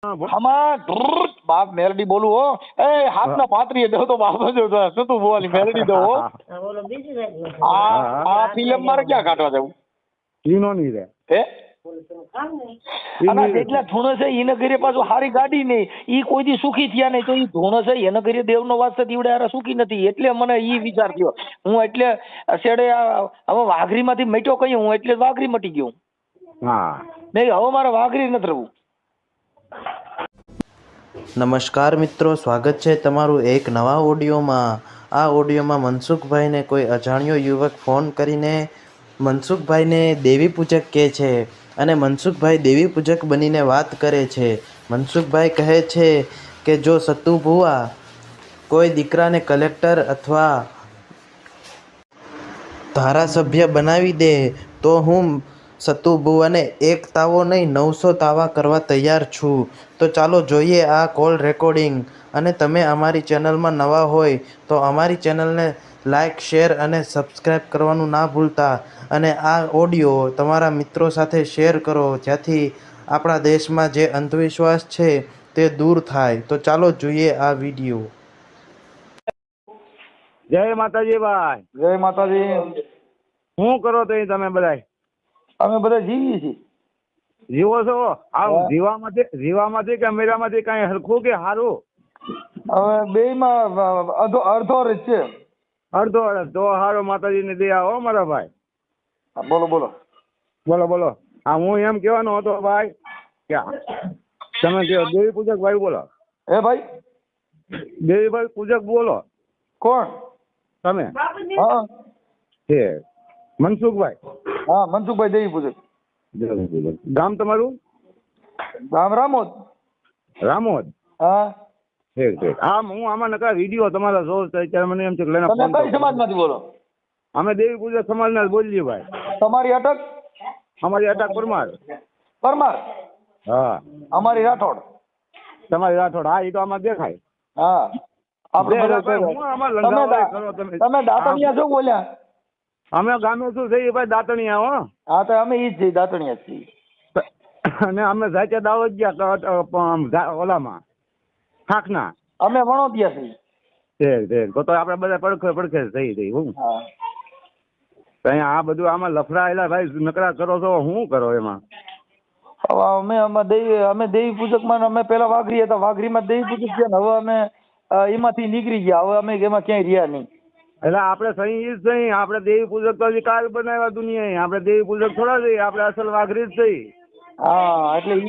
આમાં બાપ મેલડી બોલું હો. એ હાથના પાત્રીએ દો તો બાપ જો શું તું બોલી મેલડી દો હો. આ ફિલ્મ મારે ક્યાં કાઢવા જવું? ઈનો ની રે હે અને જેટલા ધૂણો છે એને ઘરે પાછું સારી ગાડી નહીં, ઈ કોઈ દી સુખી થયા નહીં, તો ઈ ધૂણો છે એને ઘરે દેવનો વાસ્તે દીવડે હારે સુખી નથી. એટલે મને ઈ વિચાર થયો. હું એટલે છેડે હવે વાઘરીમાંથી મટ્યો કઈ હું એટલે વાઘરી મટી ગયો. હા નહીં હવે મારે વાઘરી નથી રહેવું. નમસ્કાર મિત્રો, સ્વાગત છે તમારું એક નવા ઓડિયોમાં. આ ઓડિયોમાં મનસુખભાઈને કોઈ અજાણ્યો યુવક ફોન કરીને મનસુખભાઈને દેવી પૂજક કહે છે અને મનસુખભાઈ દેવી પૂજક બનીને વાત કરે છે. મનસુખભાઈ કહે છે કે જો સતુ ભુવા કોઈ દીકરાને કલેક્ટર અથવા ધારાસભ્ય બનાવી દે તો હું સતુ ભુવાને એક તાવો નહીં 900 તાવા કરવા તૈયાર છું. તો ચાલો જોઈએ આ કોલ રેકોર્ડિંગ. અને તમે અમારી ચેનલમાં નવા હોય તો અમારી ચેનલને લાઇક, શેર અને સબસ્ક્રાઈબ કરવાનું ના ભૂલતા. અને આ ઓડિયો તમારા મિત્રો સાથે શેર કરો, જેથી આપણા દેશમાં જે અંધવિશ્વાસ છે તે દૂર થાય. તો ચાલો જોઈએ આ વિડીયો. જય માતાજી ભાઈ. જય માતાજી. શું કરો તો તમે બધા? અમે બધા જીવીએ છીએ. જીવો છો? આવું જીવામાંથી કે મેરામાંથી કઈ હરખું કે સારું? હવે બેયમાં અડધો જ છે. અડધો અડધ તો સારો. માતાજીની દયા હો મારા ભાઈ. હા, બોલો બોલો બોલો બોલો. હા, હું એમ કહેવાનો હતો ભાઈ કે તમે કહો દેવી પૂજક ભાઈ બોલો. હે ભાઈ? દેવી ભાઈ પૂજક બોલો. કોણ તમે? હા છે મનસુખભાઈ. હા, મનસુખભાઈ દેવી પૂજક. ગામ તમારું? ગામ રામોદ. રામોદ? હા. ઠીક ઠીક. હા, હું આમાં નકા વિડીયો તમારા જોઉં તો અત્યારે મને એમ છે કે લઈને તમે ફોન કઈ કરો. સમાજમાંથી બોલો? અમે દેવી પૂજક સમાજના જ બોલીએ ભાઈ. તમારી અટક? અમારી અટક પરમાર. પરમાર. હા. અમારી રાઠોડ. તમારી રાઠોડ. હા, એ તો આમાં દેખાય. હા. આપણે બે બધા ભાઈ, હું આમાં લંગાવાળી કરો તમે. તમે દાતણિયા છો બોલ્યા? અમે ગામે શું છે ભાઈ દાતણિયા હો. હા, તો અમે ઈ જ છીએ, દાતણિયા જ છીએ. અને અમે જાતે દાવત ગયા ઓલામાં ખાખના. અમે વણોતિયા છીએ. તો આપણે બધા પડખે થઈ જઈ. હું હા. અહીંયા આ બધું આમાં લફડાયેલા ભાઈ નકરા કરો છો, શું કરો એમાં? હવે અમે દેવી પૂજકમાં અમે પેલા વાઘરી હતા, વાઘરીમાં દેવી પૂજક છે ને હવે અમે એમાંથી નીકળી ગયા. હવે અમે એમાં ક્યાંય રહ્યા નહીં. એટલે આપણે સહી ઈ જ સહી. આપણે દેવી પૂજક તો હજી કાલ બનાવ્યા દુનિયા. આપણે દેવી પૂજક થોડા જઈએ, આપણે અસલ વાઘરી જ થઈ. હા, એટલે